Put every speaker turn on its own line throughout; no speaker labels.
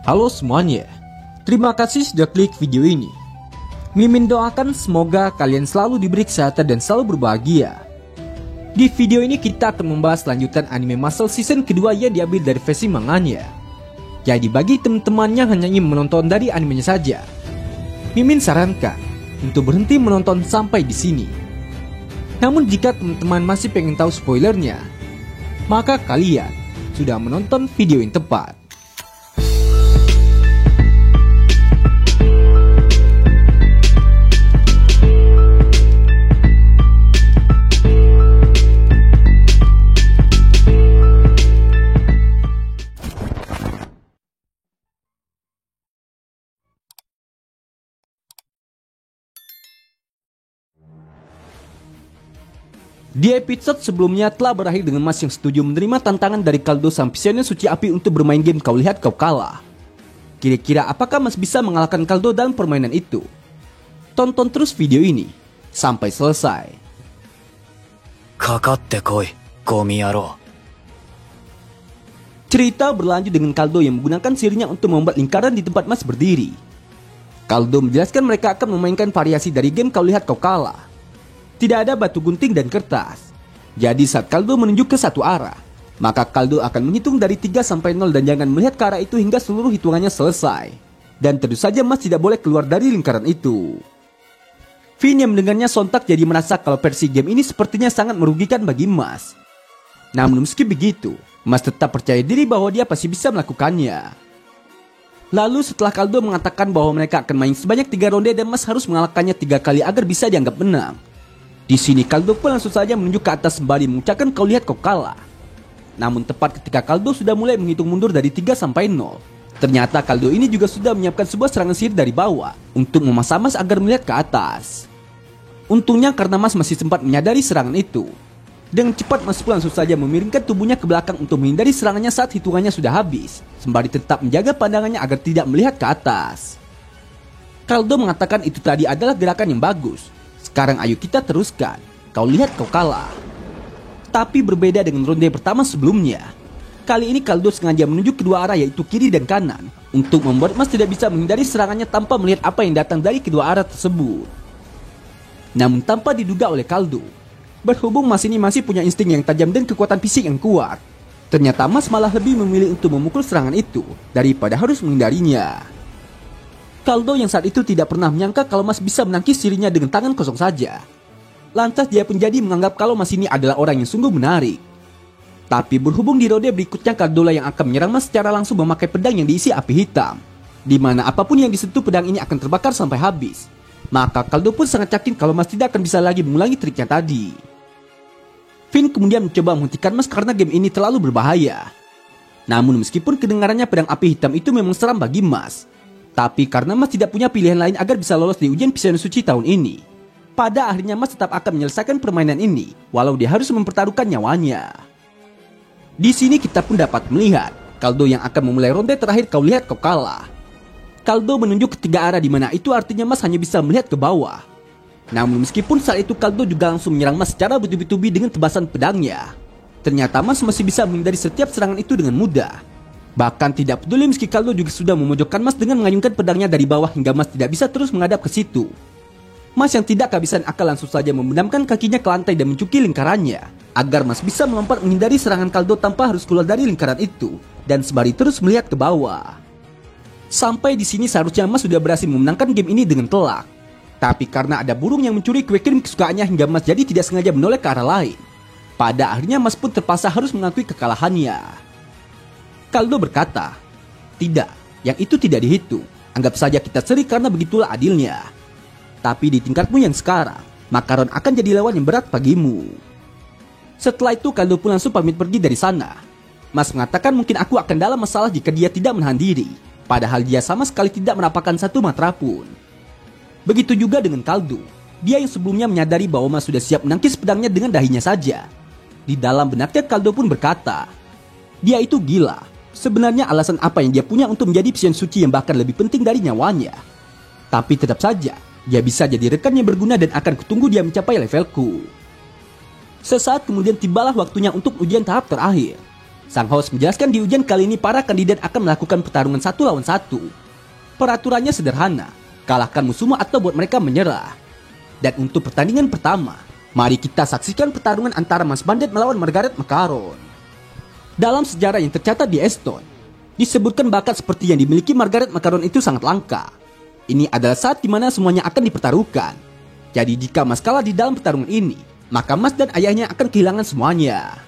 Halo semuanya, terima kasih sudah klik video ini. Mimin doakan semoga kalian selalu diberi kesehatan dan selalu berbahagia. Di video ini kita akan membahas lanjutan anime Muscle season kedua yang diambil dari versi manganya. Jadi bagi teman-teman yang hanya ingin menonton dari animenya saja, Mimin sarankan untuk berhenti menonton sampai di sini. Namun jika teman-teman masih pengen tahu spoilernya, maka kalian sudah menonton video yang tepat. Di episode sebelumnya telah berakhir dengan Mas yang setuju menerima tantangan dari Kaldo sang Visioner Suci Api untuk bermain game Kau Lihat Kau Kalah. Kira-kira apakah Mas bisa mengalahkan Kaldo dalam permainan itu? Tonton terus video ini sampai selesai.
Kakatte koi, komi yaro.
Cerita berlanjut dengan Kaldo yang menggunakan sihirnya untuk membuat lingkaran di tempat Mas berdiri. Kaldo menjelaskan mereka akan memainkan variasi dari game Kau Lihat Kau Kalah. Tidak ada batu gunting dan kertas. Jadi saat Kaldo menunjuk ke satu arah, maka Kaldo akan menghitung dari 3 sampai 0 dan jangan melihat ke arah itu hingga seluruh hitungannya selesai. Dan tentu saja Mas tidak boleh keluar dari lingkaran itu. Vin yang mendengarnya sontak jadi merasa kalau versi game ini sepertinya sangat merugikan bagi Mas. Namun meski begitu, Mas tetap percaya diri bahwa dia pasti bisa melakukannya. Lalu setelah Kaldo mengatakan bahwa mereka akan main sebanyak 3 ronde dan Mas harus mengalahkannya 3 kali agar bisa dianggap menang. Di sini Kaldo pun langsung saja menunjuk ke atas sembari mengucapkan Kau Lihat Kau Kalah. Namun tepat ketika Kaldo sudah mulai menghitung mundur dari 3 sampai 0, ternyata Kaldo ini juga sudah menyiapkan sebuah serangan sihir dari bawah untuk memaksa Mas agar melihat ke atas. Untungnya karena Mas masih sempat menyadari serangan itu, dengan cepat Mas pun langsung saja memiringkan tubuhnya ke belakang untuk menghindari serangannya saat hitungannya sudah habis, sembari tetap menjaga pandangannya agar tidak melihat ke atas. Kaldo mengatakan itu tadi adalah gerakan yang bagus. Sekarang ayo kita teruskan, Kau Lihat Kau Kalah. Tapi berbeda dengan ronde pertama sebelumnya, kali ini Kaldo sengaja menunjuk kedua arah yaitu kiri dan kanan untuk membuat Mas tidak bisa menghindari serangannya tanpa melihat apa yang datang dari kedua arah tersebut. Namun tanpa diduga oleh Kaldo, berhubung Mas ini masih punya insting yang tajam dan kekuatan fisik yang kuat, ternyata Mas malah lebih memilih untuk memukul serangan itu daripada harus menghindarinya. Kaldo yang saat itu tidak pernah menyangka kalau Mas bisa menangkis sihirnya dengan tangan kosong saja. Lantas dia pun jadi menganggap kalau Mas ini adalah orang yang sungguh menarik. Tapi berhubung di ronde berikutnya Kaldo lah yang akan menyerang Mas secara langsung memakai pedang yang diisi api hitam, di mana apapun yang disentuh pedang ini akan terbakar sampai habis. Maka Kaldo pun sangat yakin kalau Mas tidak akan bisa lagi mengulangi triknya tadi. Vin kemudian mencoba menghentikan Mas karena game ini terlalu berbahaya. Namun meskipun kedengarannya pedang api hitam itu memang seram bagi Mas, tapi karena Mas tidak punya pilihan lain agar bisa lolos di ujian Visioner Suci tahun ini, pada akhirnya Mas tetap akan menyelesaikan permainan ini walau dia harus mempertaruhkan nyawanya. Di sini kita pun dapat melihat Kaldo yang akan memulai ronde terakhir Kau Lihat Kau Kalah. Kaldo menunjuk ke 3 arah di mana itu artinya Mas hanya bisa melihat ke bawah. Namun meskipun saat itu Kaldo juga langsung menyerang Mas secara bertubi-tubi dengan tebasan pedangnya, ternyata Mas masih bisa menghindari setiap serangan itu dengan mudah. Bahkan tidak peduli meski Kaldo juga sudah memojokkan Mas dengan mengayunkan pedangnya dari bawah hingga Mas tidak bisa terus menghadap ke situ. Mas yang tidak kehabisan akal langsung saja membenamkan kakinya ke lantai dan mencuki lingkarannya agar Mas bisa melompat menghindari serangan Kaldo tanpa harus keluar dari lingkaran itu dan sembari terus melihat ke bawah. Sampai di sini seharusnya Mas sudah berhasil memenangkan game ini dengan telak. Tapi karena ada burung yang mencuri kue krim kesukaannya hingga Mas jadi tidak sengaja menoleh ke arah lain, pada akhirnya Mas pun terpaksa harus mengakui kekalahannya. Kaldo berkata, "Tidak, yang itu tidak dihitung. Anggap saja kita seri karena begitulah adilnya. Tapi di tingkatmu yang sekarang, Makaron akan jadi lawan yang berat bagimu." Setelah itu Kaldo pun langsung pamit pergi dari sana. Mas mengatakan mungkin aku akan dalam masalah jika dia tidak menahan diri, padahal dia sama sekali tidak menapakkan satu matra pun. Begitu juga dengan Kaldo. Dia yang sebelumnya menyadari bahwa Mas sudah siap menangkis pedangnya dengan dahinya saja. Di dalam benaknya Kaldo pun berkata, dia itu gila. Sebenarnya alasan apa yang dia punya untuk menjadi Visioner Suci yang bahkan lebih penting dari nyawanya? Tapi tetap saja, dia bisa jadi rekan yang berguna dan akan kutunggu dia mencapai levelku. Sesaat kemudian tibalah waktunya untuk ujian tahap terakhir. Sang host menjelaskan di ujian kali ini para kandidat akan melakukan pertarungan 1 lawan 1. Peraturannya sederhana, kalahkan musuhmu atau buat mereka menyerah. Dan untuk pertandingan pertama, mari kita saksikan pertarungan antara Mas Bandit melawan Margaret Makaron. Dalam sejarah yang tercatat di Eston, disebutkan bakat seperti yang dimiliki Margaret Makaron itu sangat langka. Ini adalah saat dimana semuanya akan dipertaruhkan. Jadi jika Mas kalah di dalam pertarungan ini, maka Mas dan ayahnya akan kehilangan semuanya.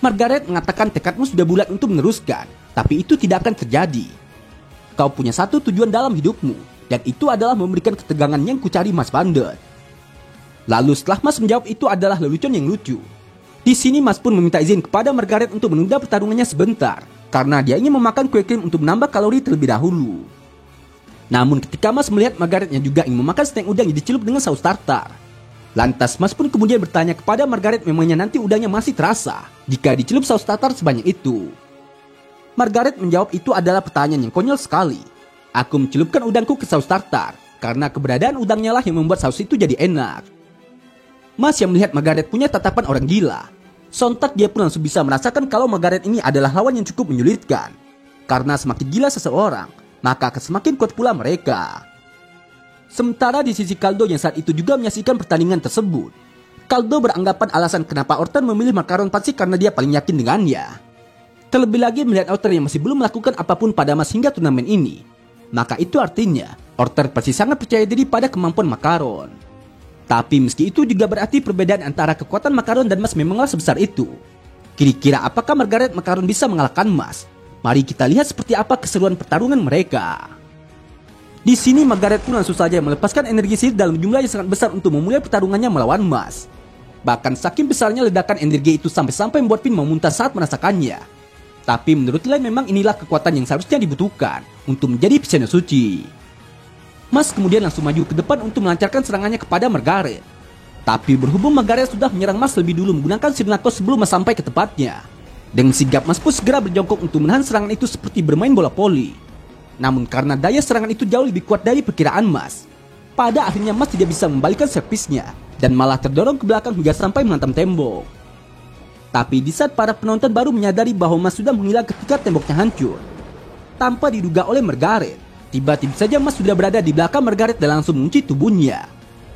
Margaret mengatakan tekadmu sudah bulat untuk meneruskan, tapi itu tidak akan terjadi. Kau punya satu tujuan dalam hidupmu, dan itu adalah memberikan ketegangan yang kucari Mas Bandit. Lalu setelah Mas menjawab itu adalah lelucon yang lucu. Di sini Mas pun meminta izin kepada Margaret untuk menunda pertarungannya sebentar, karena dia ingin memakan kue krim untuk menambah kalori terlebih dahulu. Namun ketika Mas melihat Margaretnya juga ingin memakan steak udang yang dicelup dengan saus tartar, lantas Mas pun kemudian bertanya kepada Margaret memangnya nanti udangnya masih terasa jika dicelup saus tartar sebanyak itu. Margaret menjawab itu adalah pertanyaan yang konyol sekali. Aku mencelupkan udangku ke saus tartar karena keberadaan udangnya lah yang membuat saus itu jadi enak. Mas yang melihat Margaret punya tatapan orang gila, sontak dia pun langsung bisa merasakan kalau Margaret ini adalah lawan yang cukup menyulitkan. Karena semakin gila seseorang, maka akan semakin kuat pula mereka. Sementara di sisi Kaldo yang saat itu juga menyaksikan pertandingan tersebut, Kaldo beranggapan alasan kenapa Orton memilih Makaron pasti karena dia paling yakin dengannya. Terlebih lagi melihat Orton yang masih belum melakukan apapun pada Mas hingga turnamen ini, maka itu artinya Orton pasti sangat percaya diri pada kemampuan Makaron. Tapi meski itu juga berarti perbedaan antara kekuatan Makaron dan Mas memanglah sebesar itu. Kira-kira apakah Margaret Makaron bisa mengalahkan Mas? Mari kita lihat seperti apa keseruan pertarungan mereka. Di sini Margaret pun langsung saja melepaskan energi sihir dalam jumlah yang sangat besar untuk memulai pertarungannya melawan Mas. Bahkan saking besarnya ledakan energi itu sampai-sampai membuat Finn memuntah saat merasakannya. Tapi menurut Lei memang inilah kekuatan yang seharusnya dibutuhkan untuk menjadi Piseno suci. Mas kemudian langsung maju ke depan untuk melancarkan serangannya kepada Margaret. Tapi berhubung Margaret sudah menyerang Mas lebih dulu menggunakan Sirnako sebelum Mas sampai ke tempatnya. Dengan sigap Mas pun segera berjongkok untuk menahan serangan itu seperti bermain bola voli. Namun karena daya serangan itu jauh lebih kuat dari perkiraan Mas, pada akhirnya Mas tidak bisa membalikkan servisnya dan malah terdorong ke belakang hingga sampai menghantam tembok. Tapi di saat para penonton baru menyadari bahwa Mas sudah menghilang ketika temboknya hancur, tanpa diduga oleh Margaret, tiba-tiba saja Mas sudah berada di belakang Margaret dan langsung mengunci tubuhnya.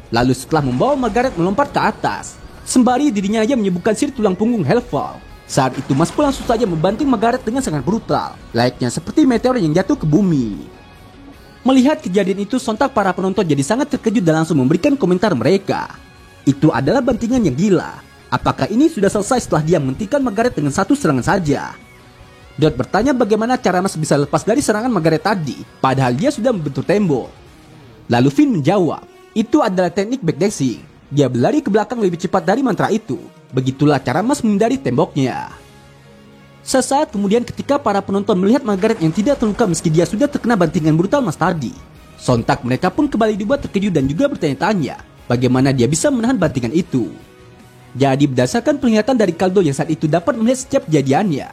Lalu setelah membawa Margaret melompat ke atas, sembari dirinya aja menyebutkan sihir tulang punggung Hellfall. Saat itu Mas pun langsung saja membanting Margaret dengan sangat brutal, layaknya seperti meteor yang jatuh ke bumi. Melihat kejadian itu, sontak para penonton jadi sangat terkejut dan langsung memberikan komentar mereka. Itu adalah bantingan yang gila. Apakah ini sudah selesai setelah dia menghentikan Margaret dengan satu serangan saja? Dot bertanya bagaimana cara Mas bisa lepas dari serangan Margaret tadi, padahal dia sudah membentur tembok. Lalu Finn menjawab, itu adalah teknik backdashing. Dia berlari ke belakang lebih cepat dari mantra itu. Begitulah cara Mas menghindari temboknya. Sesaat kemudian ketika para penonton melihat Margaret yang tidak terluka meski dia sudah terkena bantingan brutal Mas tadi, sontak mereka pun kembali dibuat terkejut dan juga bertanya-tanya bagaimana dia bisa menahan bantingan itu. Jadi berdasarkan penglihatan dari Kaldo yang saat itu dapat melihat setiap kejadiannya,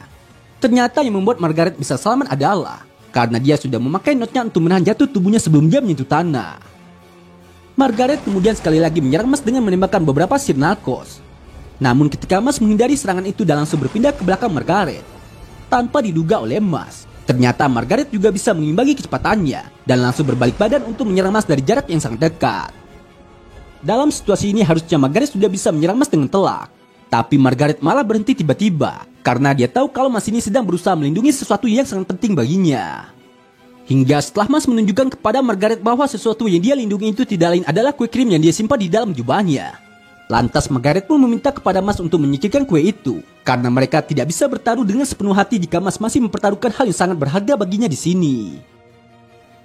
ternyata yang membuat Margaret bisa selamat adalah karena dia sudah memakai notnya untuk menahan jatuh tubuhnya sebelum dia menyentuh tanah. Margaret kemudian sekali lagi menyerang Mas dengan menembakkan beberapa sihir narkos. Namun ketika Mas menghindari serangan itu dan langsung berpindah ke belakang Margaret, tanpa diduga oleh Mas, ternyata Margaret juga bisa mengimbangi kecepatannya dan langsung berbalik badan untuk menyerang Mas dari jarak yang sangat dekat. Dalam situasi ini harusnya Margaret sudah bisa menyerang Mas dengan telak, tapi Margaret malah berhenti tiba-tiba karena dia tahu kalau Mas ini sedang berusaha melindungi sesuatu yang sangat penting baginya. Hingga setelah Mas menunjukkan kepada Margaret bahwa sesuatu yang dia lindungi itu tidak lain adalah kue krim yang dia simpan di dalam jubahnya. Lantas Margaret pun meminta kepada Mas untuk menyingkirkan kue itu, karena mereka tidak bisa bertaruh dengan sepenuh hati jika Mas masih mempertaruhkan hal yang sangat berharga baginya di sini.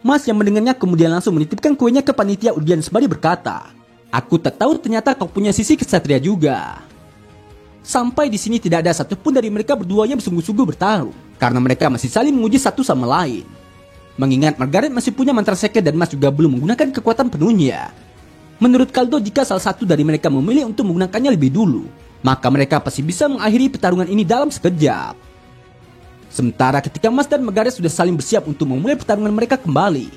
Mas yang mendengarnya kemudian langsung menitipkan kuenya ke panitia undian sembari berkata, "Aku tak tahu ternyata kau punya sisi kesatria juga." Sampai di sini tidak ada satupun dari mereka berdua yang bersungguh-sungguh bertaruh, karena mereka masih saling menguji satu sama lain. Mengingat Margaret masih punya mantra secret dan Mas juga belum menggunakan kekuatan penuhnya. Menurut Kaldo, jika salah satu dari mereka memilih untuk menggunakannya lebih dulu, maka mereka pasti bisa mengakhiri pertarungan ini dalam sekejap. Sementara ketika Mas dan Margaret sudah saling bersiap untuk memulai pertarungan mereka kembali,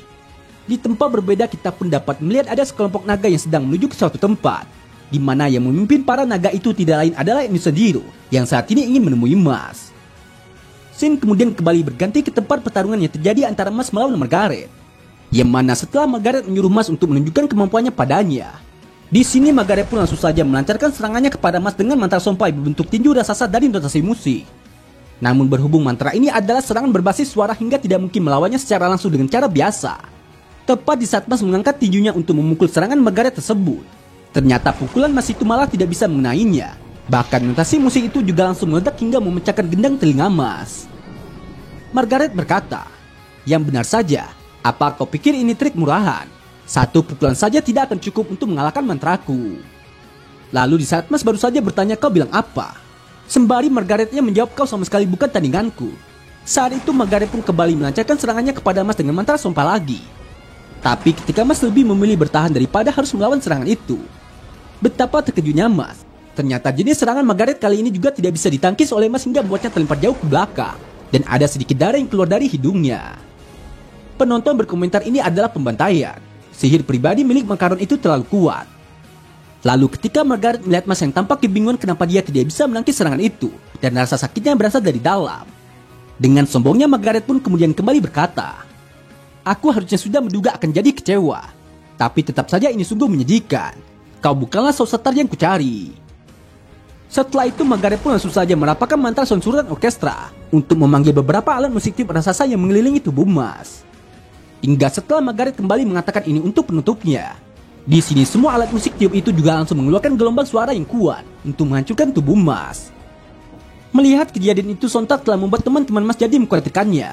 di tempat berbeda kita pun dapat melihat ada sekelompok naga yang sedang menuju ke suatu tempat, di mana yang memimpin para naga itu tidak lain adalah Enisadiro yang saat ini ingin menemui Mas. Scene kemudian kembali berganti ke tempat pertarungan yang terjadi antara Mas melawan Margaret. Yang mana setelah Margaret menyuruh Mas untuk menunjukkan kemampuannya padanya. Di sini Margaret pun langsung saja melancarkan serangannya kepada Mas dengan mantra sompai berbentuk tinju raksasa dari notasi musik. Namun berhubung mantra ini adalah serangan berbasis suara hingga tidak mungkin melawannya secara langsung dengan cara biasa. Tepat di saat Mas mengangkat tinjunya untuk memukul serangan Margaret tersebut, ternyata pukulan Mas itu malah tidak bisa mengenainya. Bahkan notasi musik itu juga langsung meledak hingga memecahkan gendang telinga Mas. Margaret berkata, "Yang benar saja, apa kau pikir ini trik murahan? Satu pukulan saja tidak akan cukup untuk mengalahkan mantraku." Lalu di saat Mas baru saja bertanya, "Kau bilang apa?" Sembari Margaretnya menjawab, "Kau sama sekali bukan tandinganku." Saat itu Margaret pun kembali melancarkan serangannya kepada Mas dengan mantra sompa lagi. Tapi ketika Mas lebih memilih bertahan daripada harus melawan serangan itu, betapa terkejutnya Mas. Ternyata jenis serangan Margaret kali ini juga tidak bisa ditangkis oleh Mas hingga membuatnya terlempar jauh ke belakang. Dan ada sedikit darah yang keluar dari hidungnya. Penonton berkomentar ini adalah pembantaian. Sihir pribadi milik Makaron itu terlalu kuat. Lalu ketika Margaret melihat Mas yang tampak kebingungan kenapa dia tidak bisa menangkis serangan itu, dan rasa sakitnya berasal dari dalam. Dengan sombongnya Margaret pun kemudian kembali berkata, "Aku harusnya sudah menduga akan jadi kecewa. Tapi tetap saja ini sungguh menyedihkan. Kau bukanlah Soulsetter yang kucari." Setelah itu Margaret pun langsung saja merapalkan mantra sonsuran orkestra untuk memanggil beberapa alat musik tiup raksasa yang mengelilingi tubuh Mas. Hingga setelah Margaret kembali mengatakan ini untuk penutupnya, di sini semua alat musik tiup itu juga langsung mengeluarkan gelombang suara yang kuat untuk menghancurkan tubuh Mas. Melihat kejadian itu sontak telah membuat teman-teman Mas jadi mengkritikkannya.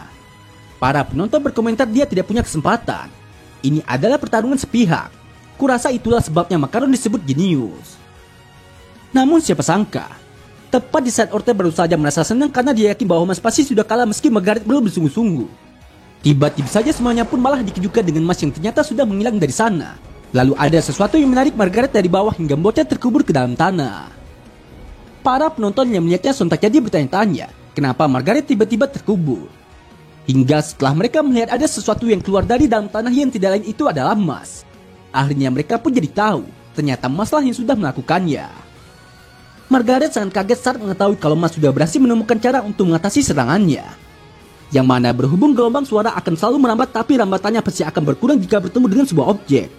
Para penonton berkomentar dia tidak punya kesempatan. Ini adalah pertarungan sepihak. Kurasa itulah sebabnya Makaron disebut jenius. Namun siapa sangka, tepat di saat Orte baru saja merasa senang karena dia yakin bahwa Mas pasti sudah kalah meski Margaret belum bersungguh-sungguh. Tiba-tiba saja semuanya pun malah dikejutkan dengan Mas yang ternyata sudah menghilang dari sana. Lalu ada sesuatu yang menarik Margaret dari bawah hingga membuatnya terkubur ke dalam tanah. Para penonton yang melihatnya sontak jadi bertanya-tanya, kenapa Margaret tiba-tiba terkubur. Hingga setelah mereka melihat ada sesuatu yang keluar dari dalam tanah yang tidak lain itu adalah Mas. Akhirnya mereka pun jadi tahu, ternyata Mas lah yang sudah melakukannya. Margaret sangat kaget saat mengetahui kalau Mas sudah berhasil menemukan cara untuk mengatasi serangannya. Yang mana berhubung gelombang suara akan selalu merambat tapi rambatannya pasti akan berkurang jika bertemu dengan sebuah objek.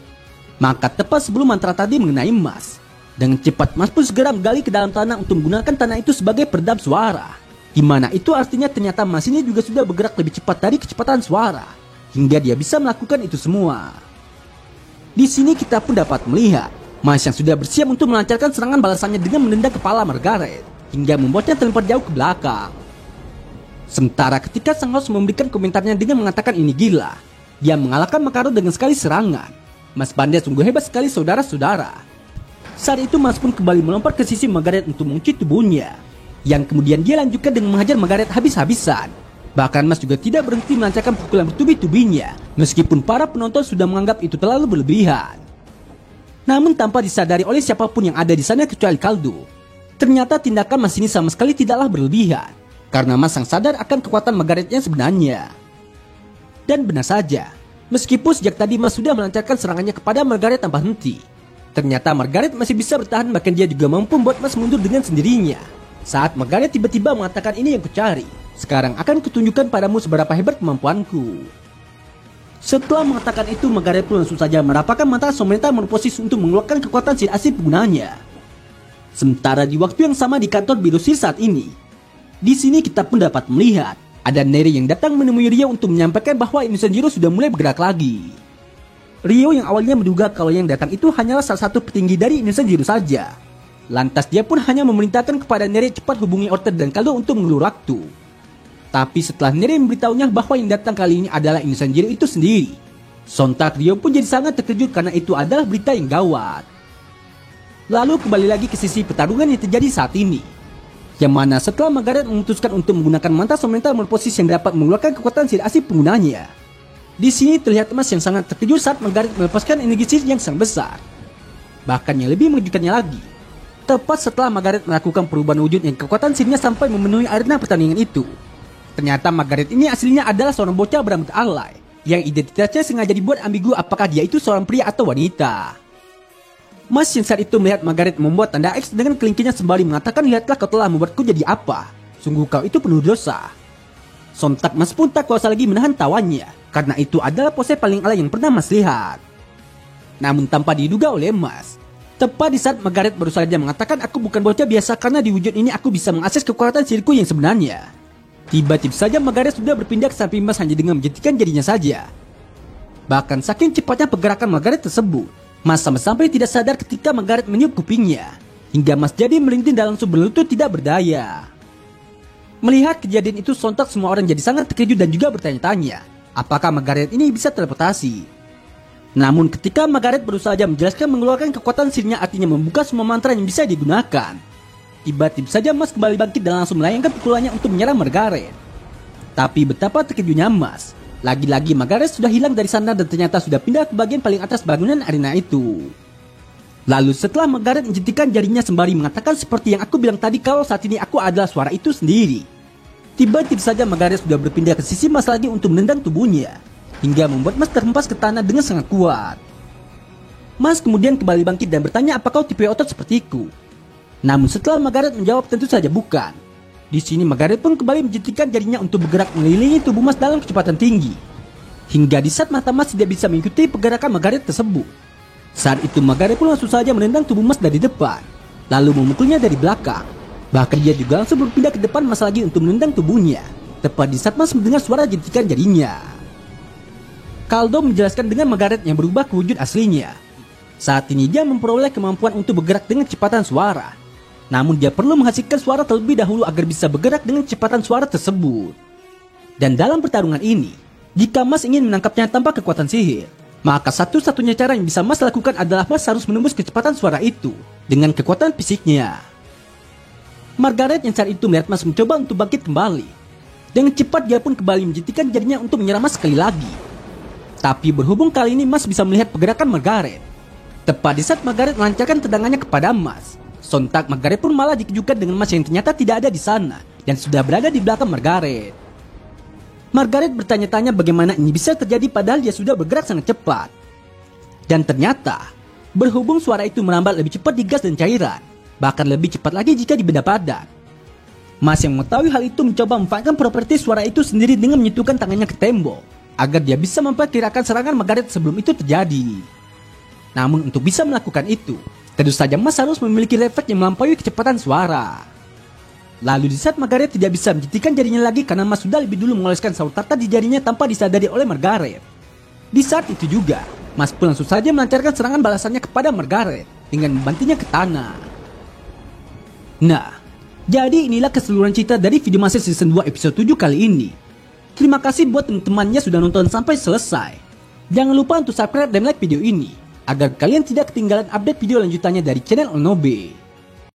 Maka tepat sebelum mantra tadi mengenai Mas, dengan cepat Mas pun segera menggali ke dalam tanah untuk menggunakan tanah itu sebagai peredam suara. Dimana itu artinya ternyata Mas ini juga sudah bergerak lebih cepat dari kecepatan suara, hingga dia bisa melakukan itu semua. Di sini kita pun dapat melihat Mas yang sudah bersiap untuk melancarkan serangan balasannya dengan menendang kepala Margaret hingga membuatnya terlempar jauh ke belakang. Sementara ketika sang host memberikan komentarnya dengan mengatakan ini gila, dia mengalahkan Makaron dengan sekali serangan. Mas pandai sungguh hebat sekali saudara-saudara. Saat itu Mas pun kembali melompat ke sisi Margaret untuk mengunci tubuhnya, yang kemudian dia lanjutkan dengan menghajar Margaret habis-habisan. Bahkan Mas juga tidak berhenti melancarkan pukulan bertubi-tubinya, meskipun para penonton sudah menganggap itu terlalu berlebihan. Namun tanpa disadari oleh siapapun yang ada di sana kecuali Kaldo, ternyata tindakan Mas ini sama sekali tidaklah berlebihan, karena Mas sang sadar akan kekuatan Margaret yang sebenarnya. Dan benar saja, meskipun sejak tadi Mas sudah melancarkan serangannya kepada Margaret tanpa henti, ternyata Margaret masih bisa bertahan, bahkan dia juga mampu membuat Mas mundur dengan sendirinya. Saat Margaret tiba-tiba mengatakan ini yang kucari, sekarang akan kutunjukkan padamu seberapa hebat kemampuanku. Setelah mengatakan itu, Margaret pun langsung saja merapalkan mantra Somenta Morphosis untuk mengeluarkan kekuatan sihir asli penggunanya. Sementara di waktu yang sama di kantor Biru Sihir saat ini, di sini kita pun dapat melihat ada Neri yang datang menemui Rio untuk menyampaikan bahwa Innocent Zero sudah mulai bergerak lagi. Rio yang awalnya menduga kalau yang datang itu hanyalah salah satu petinggi dari Innocent Zero saja. Lantas dia pun hanya memerintahkan kepada Neri cepat hubungi Orte dan Kaldo untuk mengulur waktu. Tapi setelah Neri memberitahunya bahwa yang datang kali ini adalah Innocent Zero itu sendiri, sontak Rio pun jadi sangat terkejut karena itu adalah berita yang gawat. Lalu kembali lagi ke sisi pertarungan yang terjadi saat ini, yang mana setelah Margaret memutuskan untuk menggunakan mantra Somenta Morphosis yang dapat mengeluarkan kekuatan sihir asli penggunanya. Di sini terlihat Mas yang sangat terkejut saat Margaret melepaskan energi sihir yang sangat besar. Bahkan yang lebih mengejutkannya lagi, tepat setelah Margaret melakukan perubahan wujud yang kekuatan sihirnya sampai memenuhi arena pertandingan itu, ternyata Margaret ini aslinya adalah seorang bocah berambut alay yang identitasnya sengaja dibuat ambigu apakah dia itu seorang pria atau wanita. Mas yang saat itu melihat Margaret membuat tanda X dengan kelingkingnya sembari mengatakan, lihatlah kau telah membuatku jadi apa. Sungguh kau itu penuh dosa. Sontak Mas pun tak kuasa lagi menahan tawannya, karena itu adalah pose paling alay yang pernah Mas lihat. Namun tanpa diduga oleh Mas, tepat di saat Margaret baru saja mengatakan aku bukan bocah biasa karena di wujud ini aku bisa mengakses kekuatan sihirku yang sebenarnya. Tiba-tiba saja Margaret sudah berpindah ke samping Mas hanya dengan menjentikan jarinya saja. Bahkan saking cepatnya pergerakan Margaret tersebut, Mas sampai tidak sadar ketika Margaret meniup kupingnya, hingga Mas jadi merintih dan langsung berlutut tidak berdaya. Melihat kejadian itu sontak semua orang jadi sangat terkejut dan juga bertanya-tanya, apakah Margaret ini bisa teleportasi? Namun ketika Margaret berusaha menjelaskan mengeluarkan kekuatan sihirnya artinya membuka semua mantra yang bisa digunakan, tiba-tiba saja Mas kembali bangkit dan langsung melayangkan pukulannya untuk menyerang Margaret. Tapi betapa terkejutnya Mas, lagi-lagi Margaret sudah hilang dari sana dan ternyata sudah pindah ke bagian paling atas bangunan arena itu. Lalu setelah Margaret menjentikan jarinya sembari mengatakan seperti yang aku bilang tadi kalau saat ini aku adalah suara itu sendiri, tiba-tiba saja Margaret sudah berpindah ke sisi Mas lagi untuk menendang tubuhnya, hingga membuat Mas terhempas ke tanah dengan sangat kuat. Mas kemudian kembali bangkit dan bertanya apakah kau tipe otot sepertiku? Namun setelah Margaret menjawab tentu saja bukan. Di sini Margaret pun kembali menjentikan jarinya untuk bergerak mengelilingi tubuh Mas dalam kecepatan tinggi, hingga di saat mata Mas tidak bisa mengikuti pergerakan Margaret tersebut. Saat itu Margaret pun langsung saja menendang tubuh Mas dari depan, lalu memukulnya dari belakang. Bahkan dia juga langsung berpindah ke depan Mas lagi untuk menendang tubuhnya, tepat di saat Mas mendengar suara jentikan jarinya. Kaldo menjelaskan dengan Margaret yang berubah ke wujud aslinya. Saat ini dia memperoleh kemampuan untuk bergerak dengan kecepatan suara. Namun dia perlu menghasilkan suara terlebih dahulu agar bisa bergerak dengan kecepatan suara tersebut. Dan dalam pertarungan ini, jika Mas ingin menangkapnya tanpa kekuatan sihir, maka satu-satunya cara yang bisa Mas lakukan adalah Mas harus menembus kecepatan suara itu dengan kekuatan fisiknya. Margaret yang saat itu melihat Mas mencoba untuk bangkit kembali. Dengan cepat dia pun kembali menjentikan jarinya untuk menyerang Mas sekali lagi. Tapi berhubung kali ini Mas bisa melihat pergerakan Margaret. Tepat di saat Margaret melancarkan tendangannya kepada Mas, sontak Margaret pun malah dikejutkan dengan Mas yang ternyata tidak ada di sana dan sudah berada di belakang Margaret. Margaret bertanya-tanya bagaimana ini bisa terjadi padahal dia sudah bergerak sangat cepat. Dan ternyata, berhubung suara itu merambat lebih cepat di gas dan cairan, bahkan lebih cepat lagi jika di benda padat. Mas yang mengetahui hal itu mencoba memanfaatkan properti suara itu sendiri dengan menyentuhkan tangannya ke tembok, agar dia bisa memperkirakan serangan Margaret sebelum itu terjadi. Namun untuk bisa melakukan itu, tentu saja Mas harus memiliki refleks yang melampaui kecepatan suara. Lalu di saat Margaret tidak bisa menjentikan jarinya lagi karena Mas sudah lebih dulu mengoleskan saut tartar di jarinya tanpa disadari oleh Margaret. Di saat itu juga, Mas pun langsung saja melancarkan serangan balasannya kepada Margaret dengan membantingnya ke tanah. Nah, jadi inilah keseluruhan cerita dari video Mas season 2 episode 7 kali ini. Terima kasih buat teman-temannya sudah nonton sampai selesai. Jangan lupa untuk subscribe dan like video ini, agar kalian tidak ketinggalan update video lanjutannya dari channel Onobe.